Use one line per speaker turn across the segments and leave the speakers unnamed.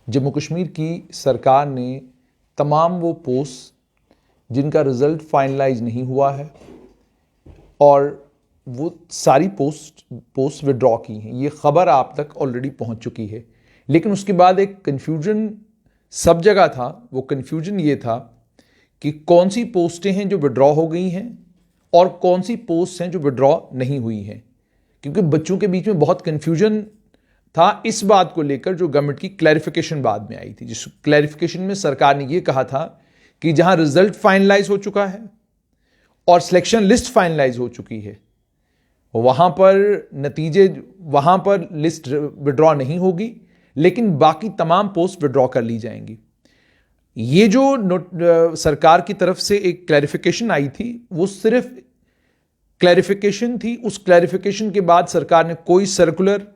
जम्मू कश्मीर की सरकार ने तमाम वो पोस्ट जिनका रिज़ल्ट फाइनलाइज नहीं हुआ है और वो सारी पोस्ट विड्रॉ की हैं। ये ख़बर आप तक ऑलरेडी पहुंच चुकी है, लेकिन उसके बाद एक कन्फ्यूजन सब जगह था। वो कन्फ्यूजन ये था कि कौन सी पोस्टें हैं जो विड्रॉ हो गई हैं और कौन सी पोस्ट हैं जो विड्रॉ नहीं हुई हैं, क्योंकि बच्चों के बीच में बहुत कन्फ्यूजन था इस बात को लेकर, जो गवर्नमेंट की क्लैरिफिकेशन बाद में आई थी। जिस क्लैरिफिकेशन में सरकार ने यह कहा था कि जहां रिजल्ट फाइनलाइज हो चुका है और सिलेक्शन लिस्ट फाइनलाइज हो चुकी है, वहां पर लिस्ट विड्रॉ नहीं होगी, लेकिन बाकी तमाम पोस्ट विड्रॉ कर ली जाएंगी। ये जो सरकार की तरफ से एक क्लैरिफिकेशन आई थी, वो सिर्फ क्लैरिफिकेशन थी। उस क्लैरिफिकेशन के बाद सरकार ने कोई सर्कुलर,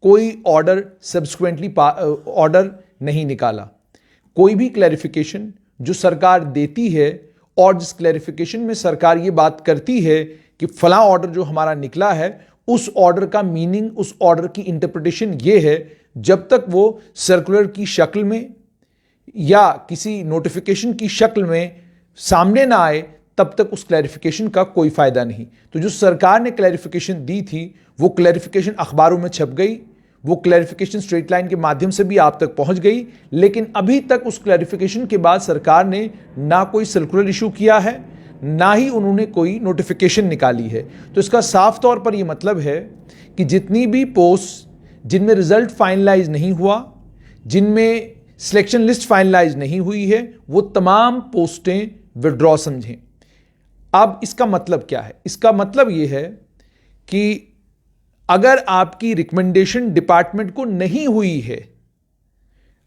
कोई ऑर्डर सब्सिक्वेंटली ऑर्डर नहीं निकाला। कोई भी क्लैरिफिकेशन जो सरकार देती है और जिस क्लैरिफिकेशन में सरकार ये बात करती है कि फला ऑर्डर जो हमारा निकला है, उस ऑर्डर का मीनिंग, उस ऑर्डर की इंटरप्रिटेशन ये है, जब तक वो सर्कुलर की शक्ल में या किसी नोटिफिकेशन की शक्ल में सामने ना आए, तब तक उस क्लैरिफिकेशन का कोई फायदा नहीं। तो जो सरकार ने क्लैरिफिकेशन दी थी, वो क्लैरिफिकेशन अखबारों में छप गई, वो क्लैरिफिकेशन स्ट्रेट लाइन के माध्यम से भी आप तक पहुंच गई, लेकिन अभी तक उस क्लैरिफिकेशन के बाद सरकार ने ना कोई सर्कुलर इशू किया है, ना ही उन्होंने कोई नोटिफिकेशन निकाली है। तो इसका साफ तौर पर यह मतलब है कि जितनी भी पोस्ट जिनमें रिजल्ट फाइनलाइज नहीं हुआ, जिनमें सिलेक्शन लिस्ट फाइनलाइज नहीं हुई है, वो तमाम पोस्टें विड्रॉ समझें। अब इसका मतलब क्या है? इसका मतलब यह है कि अगर आपकी रिकमेंडेशन डिपार्टमेंट को नहीं हुई है,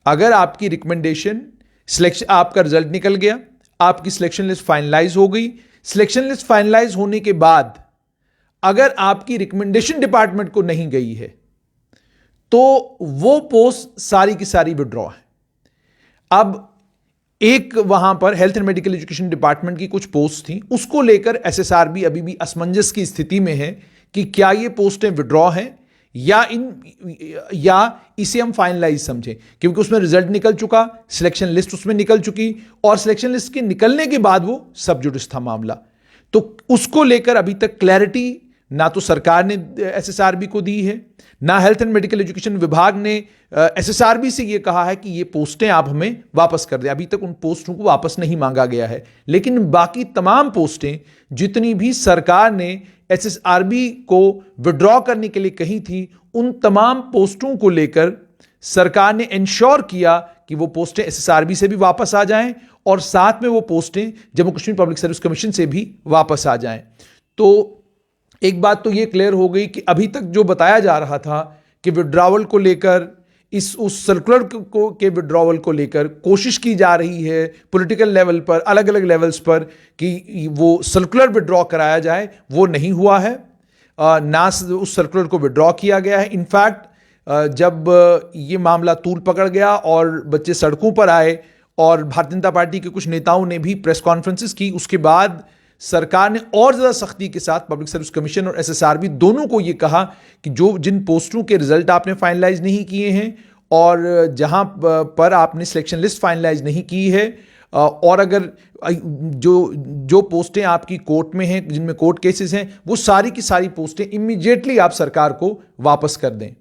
अगर आपकी रिकमेंडेशन सिलेक्शन, आपका रिजल्ट निकल गया, आपकी सिलेक्शन लिस्ट फाइनलाइज हो गई, सिलेक्शन लिस्ट फाइनलाइज होने के बाद अगर आपकी रिकमेंडेशन डिपार्टमेंट को नहीं गई है, तो वो पोस्ट सारी की सारी विड्रॉ है। अब एक वहां पर health and medical education department की कुछ पोस्ट थी, उसको लेकर एसएसआरबी अभी भी असमंजस की स्थिति में है कि क्या ये पोस्टें विड्रॉ हैं या इसे हम फाइनलाइज समझें, क्योंकि उसमें रिजल्ट निकल चुका, सिलेक्शन लिस्ट उसमें निकल चुकी, और सिलेक्शन लिस्ट के निकलने के बाद वो सब जुडिस था मामला। तो उसको लेकर अभी तक क्लैरिटी ना तो सरकार ने एसएसआरबी को दी है, ना हेल्थ एंड मेडिकल एजुकेशन विभाग ने एसएसआरबी से यह कहा है कि ये पोस्टें आप हमें वापस कर दें। अभी तक उन पोस्टों को वापस नहीं मांगा गया है, लेकिन बाकी तमाम पोस्टें जितनी भी सरकार ने एसएसआरबी को विड्रॉ करने के लिए कही थी, उन तमाम पोस्टों को लेकर सरकार ने इंश्योर किया कि वो पोस्टें एसएसआरबी से भी वापस आ जाएं और साथ में वो पोस्टें Jammu Kashmir public service commission से भी वापस आ जाएं। तो एक बात तो ये क्लियर हो गई कि अभी तक जो बताया जा रहा था कि विड्रॉवल को लेकर, उस सर्कुलर के विड्रॉवल को लेकर कोशिश की जा रही है पॉलिटिकल लेवल पर, अलग अलग लेवल्स पर, कि वो सर्कुलर विड्रॉ कराया जाए, वो नहीं हुआ है। ना उस सर्कुलर को विड्रॉ किया गया है। इनफैक्ट जब ये मामला तूल पकड़ गया और बच्चे सड़कों पर आए और भारतीय जनता पार्टी के कुछ नेताओं ने भी प्रेस कॉन्फ्रेंसेस की, उसके बाद सरकार ने और ज्यादा सख्ती के साथ पब्लिक सर्विस कमीशन और एसएसआरबी दोनों को यह कहा कि जिन पोस्टों के रिजल्ट आपने फाइनलाइज नहीं किए हैं और जहां पर आपने सिलेक्शन लिस्ट फाइनलाइज नहीं की है, और अगर जो पोस्टें आपकी कोर्ट में हैं, जिनमें कोर्ट केसेस हैं, वो सारी की सारी पोस्टें इमीडिएटली आप सरकार को वापस कर दें।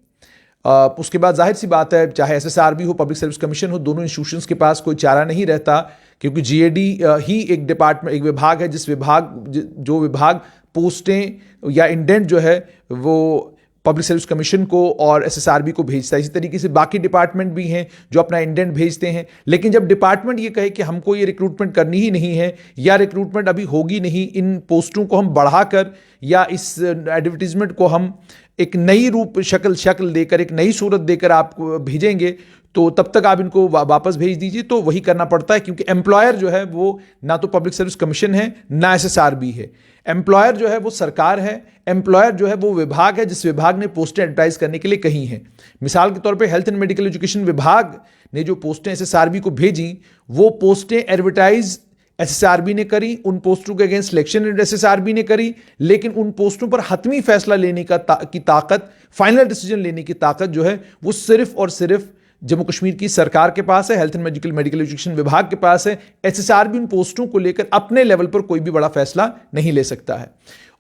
उसके बाद जाहिर सी बात है, चाहे एसएसआरबी हो, पब्लिक सर्विस कमीशन हो, दोनों इंस्टीट्यूशंस के पास कोई चारा नहीं रहता, क्योंकि जीएडी ही एक डिपार्टमेंट, एक विभाग है जो विभाग पोस्टें या इंडेंट जो है वो पब्लिक सर्विस कमीशन को और एसएसआरबी को भेजता है। इसी तरीके से बाकी डिपार्टमेंट भी हैं जो अपना इंडेंट भेजते हैं। लेकिन जब डिपार्टमेंट ये कहे कि हमको ये रिक्रूटमेंट करनी ही नहीं है या रिक्रूटमेंट अभी होगी नहीं, इन पोस्टों को हम बढ़ाकर या इस एडवर्टीजमेंट को हम एक नई रूप शक्ल देकर, एक नई सूरत देकर आप भेजेंगे, तो तब तक आप इनको वापस भेज दीजिए, तो वही करना पड़ता है, क्योंकि एम्प्लॉयर जो है वो ना तो पब्लिक सर्विस कमीशन है, ना एसएसआरबी है। एम्प्लॉयर जो है वो सरकार है, एम्प्लॉयर जो है वो विभाग है जिस विभाग ने पोस्टें एडवर्टाइज करने के लिए कही हैं। मिसाल के तौर पे हेल्थ एंड मेडिकल एजुकेशन विभाग ने जो पोस्टें एसएसआरबी को भेजी, वो पोस्टें एडवर्टाइज एसएसआरबी ने करी, उन पोस्टों के अगेंस्ट सिलेक्शन एसएसआरबी ने करी, लेकिन उन पोस्टों पर हतमी फैसला लेने की ताकत, फाइनल डिसीजन लेने की ताकत जो है वो सिर्फ और सिर्फ जम्मू कश्मीर की सरकार के पास है, हेल्थ एंड मेडिकल एजुकेशन विभाग के पास है। एसएसआर भी उन पोस्टों को लेकर अपने लेवल पर कोई भी बड़ा फैसला नहीं ले सकता है।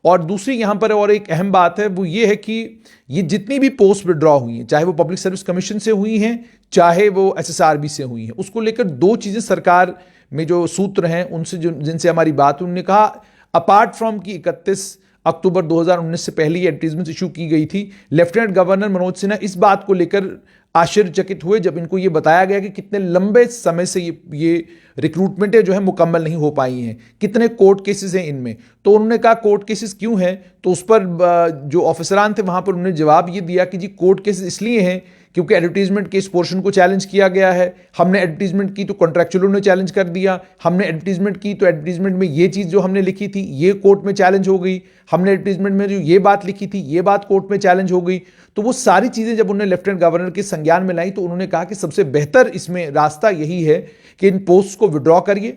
और दूसरी यहां पर और एक अहम बात है, वो ये है कि ये जितनी भी पोस्ट विड्रॉ हुई हैं, चाहे वो पब्लिक सर्विस कमीशन से हुई हैं, चाहे वो एसएसआरबी से हुई हैं, उसको लेकर दो चीजें सरकार में जो सूत्र हैं उनसे जिनसे हमारी बात हुई, उन्होंने कहा अपार्ट फ्रॉम की 31 अक्टूबर 2019 से पहले ये एडवर्टीजमेंट इशू की गई थी, लेफ्टिनेंट गवर्नर मनोज सिन्हा इस बात को लेकर आश्चर्यचकित हुए जब इनको ये बताया गया कि कितने लंबे समय से ये रिक्रूटमेंटें जो है मुकम्मल नहीं हो पाई हैं, कितने कोर्ट केसेस हैं इनमें। तो उन्होंने कहा कोर्ट केसेस क्यों हैं, तो उस पर जो ऑफिसरान थे वहां पर उन्होंने जवाब ये दिया कि जी कोर्ट केसेस इसलिए हैं क्योंकि एडवर्टीजमेंट के इस पोर्शन को चैलेंज किया गया है, हमने एडवर्टीजमेंट की तो कॉन्ट्रैक्चुअलों ने चैलेंज कर दिया, हमने एडवर्टीजमेंट की तो एडवर्टीजमेंट में ये चीज़ जो हमने लिखी थी ये कोर्ट में चैलेंज हो गई, हमने एडवर्टीजमेंट में जो ये बात लिखी थी ये बात कोर्ट में चैलेंज हो गई। तो वो सारी चीज़ें जब उन्होंने लेफ्टिनेंट गवर्नर के संज्ञान में लाई तो उन्होंने कहा कि सबसे बेहतर इसमें रास्ता यही है कि इन पोस्ट को विड्रॉ करिए,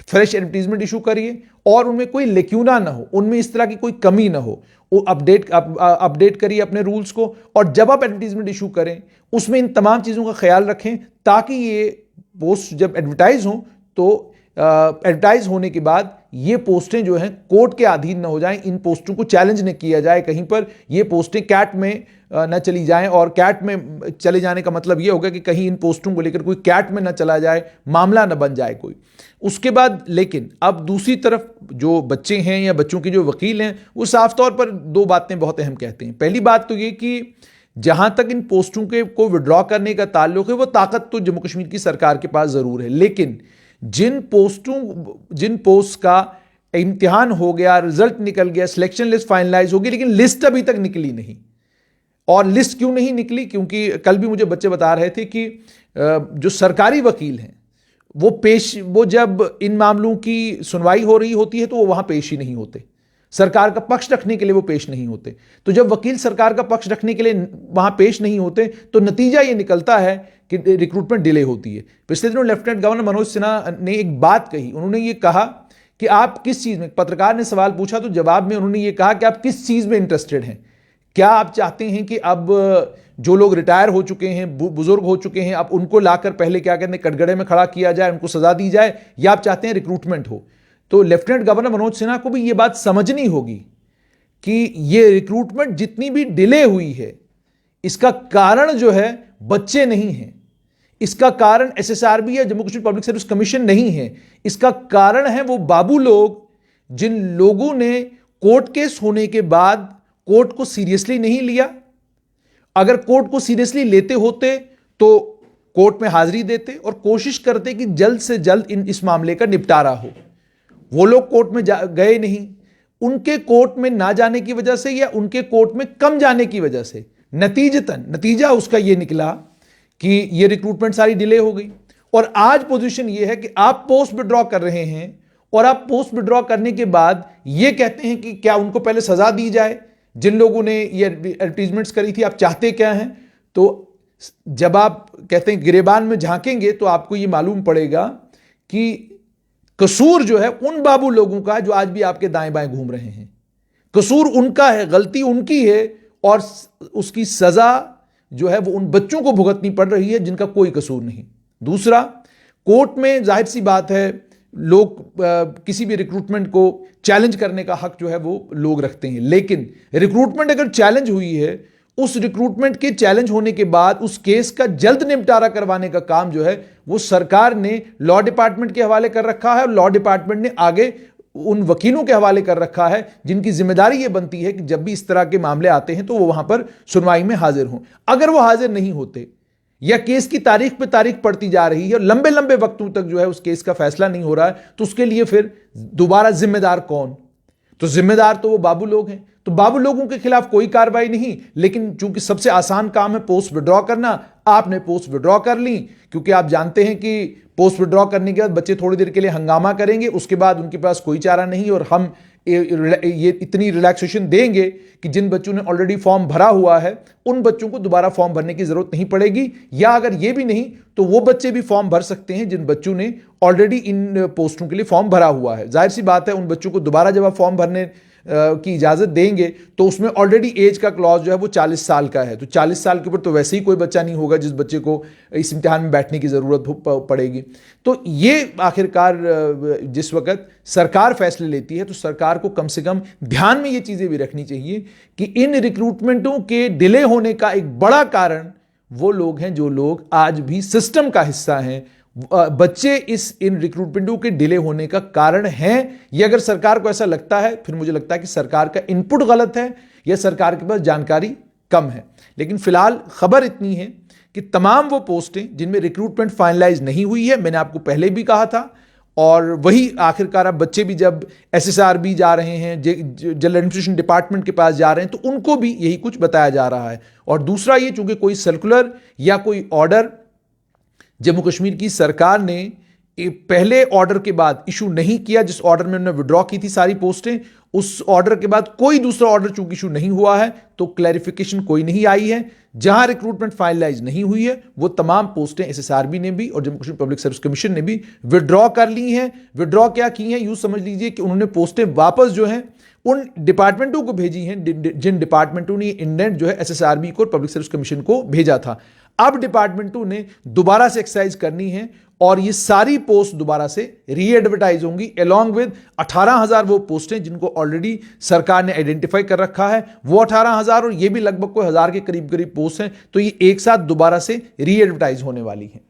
फ्रेश एडवर्टीजमेंट इशू करिए और उनमें कोई लेक्यूना ना हो, उनमें इस तरह की कोई कमी ना हो, वो अपडेट करिए अपने रूल्स को। और जब आप एडवर्टीजमेंट इशू करें उसमें इन तमाम चीज़ों का ख्याल रखें ताकि ये पोस्ट जब एडवर्टाइज हों तो एडवर्टाइज होने के बाद ये पोस्टें जो हैं कोर्ट के अधीन न हो जाएं, इन पोस्टों को चैलेंज न किया जाए कहीं पर, ये पोस्टें कैट में न चली जाएं। और कैट में चले जाने का मतलब ये होगा कि कहीं इन पोस्टों को लेकर कोई कैट में न चला जाए, मामला न बन जाए कोई। उसके बाद लेकिन अब दूसरी तरफ जो बच्चे हैं या बच्चों के जो वकील हैं वो साफ तौर पर दो बातें बहुत अहम कहते हैं। पहली बात तो ये कि जहां तक इन पोस्टों के को विड्रॉ करने का ताल्लुक है वो ताकत तो जम्मू कश्मीर की सरकार के पास जरूर है, लेकिन जिन पोस्ट का इम्तिहान हो गया, रिजल्ट निकल गया, सिलेक्शन लिस्ट फाइनलाइज होगी, लेकिन लिस्ट अभी तक निकली नहीं। और लिस्ट क्यों नहीं निकली, क्योंकि कल भी मुझे बच्चे बता रहे थे कि जो सरकारी वकील हैं वो जब इन मामलों की सुनवाई हो रही होती है तो वो वहां पेश ही नहीं होते, सरकार का पक्ष रखने के लिए वो पेश नहीं होते। तो जब वकील सरकार का पक्ष रखने के लिए वहां पेश नहीं होते तो नतीजा ये निकलता है कि रिक्रूटमेंट डिले होती है। पिछले दिनों लेफ्टिनेंट गवर्नर मनोज सिन्हा ने एक बात कही, उन्होंने ये कहा कि आप किस चीज में, पत्रकार ने सवाल पूछा तो जवाब में उन्होंने ये कहा कि आप किस चीज में इंटरेस्टेड हैं, क्या आप चाहते हैं कि अब जो लोग रिटायर हो चुके हैं, बुजुर्ग हो चुके हैं, अब उनको लाकर पहले क्या कहते हैं कटघरे में खड़ा किया जाए, उनको सजा दी जाए, या आप चाहते हैं रिक्रूटमेंट हो। तो लेफ्टिनेंट गवर्नर मनोज सिन्हा को भी यह बात समझनी होगी कि यह रिक्रूटमेंट जितनी भी डिले हुई है इसका कारण जो है बच्चे नहीं हैं, इसका कारण एसएसआरबी या Jammu Kashmir public service commission नहीं है, इसका कारण है वो बाबू लोग जिन लोगों ने कोर्ट केस होने के बाद कोर्ट को सीरियसली नहीं लिया। अगर कोर्ट को सीरियसली लेते होते तो कोर्ट में हाजिरी देते और कोशिश करते कि जल्द से जल्द इस मामले का निपटारा हो। वो लोग कोर्ट में गए नहीं, उनके कोर्ट में ना जाने की वजह से या उनके कोर्ट में कम जाने की वजह से नतीजा उसका यह निकला कि ये रिक्रूटमेंट सारी डिले हो गई। और आज पोजीशन ये है कि आप पोस्ट विड्रॉ कर रहे हैं और आप पोस्ट विड्रॉ करने के बाद ये कहते हैं कि क्या उनको पहले सजा दी जाए जिन लोगों ने ये एडवर्टीजमेंट्स करी थी, आप चाहते क्या हैं। तो जब आप कहते हैं गिरेबान में झांकेंगे तो आपको ये मालूम पड़ेगा कि कसूर जो है उन बाबू लोगों का जो आज भी आपके दाएं बाएं घूम रहे हैं, कसूर उनका है, गलती उनकी है और उसकी सजा जो है वो उन बच्चों को भुगतनी पड़ रही है जिनका कोई कसूर नहीं। दूसरा, कोर्ट में जाहिर सी बात है लोग किसी भी रिक्रूटमेंट को चैलेंज करने का हक जो है वो लोग रखते हैं, लेकिन रिक्रूटमेंट अगर चैलेंज हुई है, उस रिक्रूटमेंट के चैलेंज होने के बाद उस केस का जल्द निपटारा करवाने का काम जो है वो सरकार ने लॉ डिपार्टमेंट के हवाले कर रखा है और लॉ डिपार्टमेंट ने आगे उन वकीलों के हवाले कर रखा है जिनकी जिम्मेदारी यह बनती है कि जब भी इस तरह के मामले आते हैं तो वो वहां पर सुनवाई में हाजिर हों। अगर वो हाजिर नहीं होते या केस की तारीख पे तारीख पड़ती जा रही है और लंबे लंबे वक्तों तक जो है उस केस का फैसला नहीं हो रहा है, तो उसके लिए फिर दोबारा जिम्मेदार कौन? तो जिम्मेदार तो वो बाबू लोग हैं। तो बाबू लोगों के खिलाफ कोई कार्रवाई नहीं, लेकिन चूंकि सबसे आसान काम है पोस्ट विड्रॉ करना, आपने पोस्ट विड्रॉ कर ली, क्योंकि आप जानते हैं कि पोस्ट विड्रॉ करने के बाद बच्चे थोड़ी देर के लिए हंगामा करेंगे, उसके बाद उनके पास कोई चारा नहीं और हम ये इतनी रिलैक्सेशन देंगे कि जिन बच्चों ने ऑलरेडी फॉर्म भरा हुआ है उन बच्चों को दोबारा फॉर्म भरने की जरूरत नहीं पड़ेगी, या अगर ये भी नहीं तो वो बच्चे भी फॉर्म भर सकते हैं जिन बच्चों ने ऑलरेडी इन पोस्टों के लिए फॉर्म भरा हुआ है। जाहिर सी बात है उन बच्चों को दोबारा जब आप फॉर्म भरने की इजाज़त देंगे तो उसमें ऑलरेडी एज का क्लॉज जो है वो 40 साल का है, तो 40 साल के ऊपर तो वैसे ही कोई बच्चा नहीं होगा जिस बच्चे को इस इम्तिहान में बैठने की ज़रूरत पड़ेगी। तो ये आखिरकार जिस वक्त सरकार फैसले लेती है तो सरकार को कम से कम ध्यान में ये चीज़ें भी रखनी चाहिए कि इन रिक्रूटमेंटों के डिले होने का एक बड़ा कारण वो लोग हैं जो लोग आज भी सिस्टम का हिस्सा हैं। बच्चे इन रिक्रूटमेंटों के डिले होने का कारण हैं। ये अगर सरकार को ऐसा लगता है फिर मुझे लगता है कि सरकार का इनपुट गलत है या सरकार के पास जानकारी कम है। लेकिन फिलहाल खबर इतनी है कि तमाम वो पोस्टें जिनमें रिक्रूटमेंट फाइनलाइज नहीं हुई है, मैंने आपको पहले भी कहा था, और वही आखिरकार अब बच्चे भी जब SSRB जा रहे हैं, जनरल एडमिनिस्ट्रेशन डिपार्टमेंट के पास जा रहे हैं, तो उनको भी यही कुछ बताया जा रहा है। और दूसरा ये, चूंकि कोई सर्कुलर या कोई ऑर्डर जम्मू कश्मीर की सरकार ने पहले ऑर्डर के बाद इशू नहीं किया, जिस ऑर्डर में उन्होंने विड्रॉ की थी सारी पोस्टें, उस ऑर्डर के बाद कोई दूसरा ऑर्डर चूंकि इशू नहीं हुआ है तो क्लैरिफिकेशन कोई नहीं आई है। जहां रिक्रूटमेंट फाइनलाइज नहीं हुई है वो तमाम पोस्टें SSRB ने भी और Jammu Kashmir public service commission ने भी विड्रॉ कर ली हैं। विड्रॉ क्या की हैं, यूं समझ लीजिए कि उन्होंने पोस्टें वापस जो हैं उन डिपार्टमेंटों को भेजी हैं जिन डिपार्टमेंटों ने इंडेंट जो है SSRB को और पब्लिक सर्विस कमीशन को भेजा था। अब डिपार्टमेंटों ने दोबारा से एक्सरसाइज करनी है और ये सारी पोस्ट दोबारा से री एडवर्टाइज होंगी अलॉन्ग विद 18,000 वो पोस्टें जिनको ऑलरेडी सरकार ने आइडेंटिफाई कर रखा है। वो 18,000 और ये भी लगभग कोई 1,000 के करीब पोस्ट हैं, तो ये एक साथ दोबारा से री एडवर्टाइज होने वाली हैं।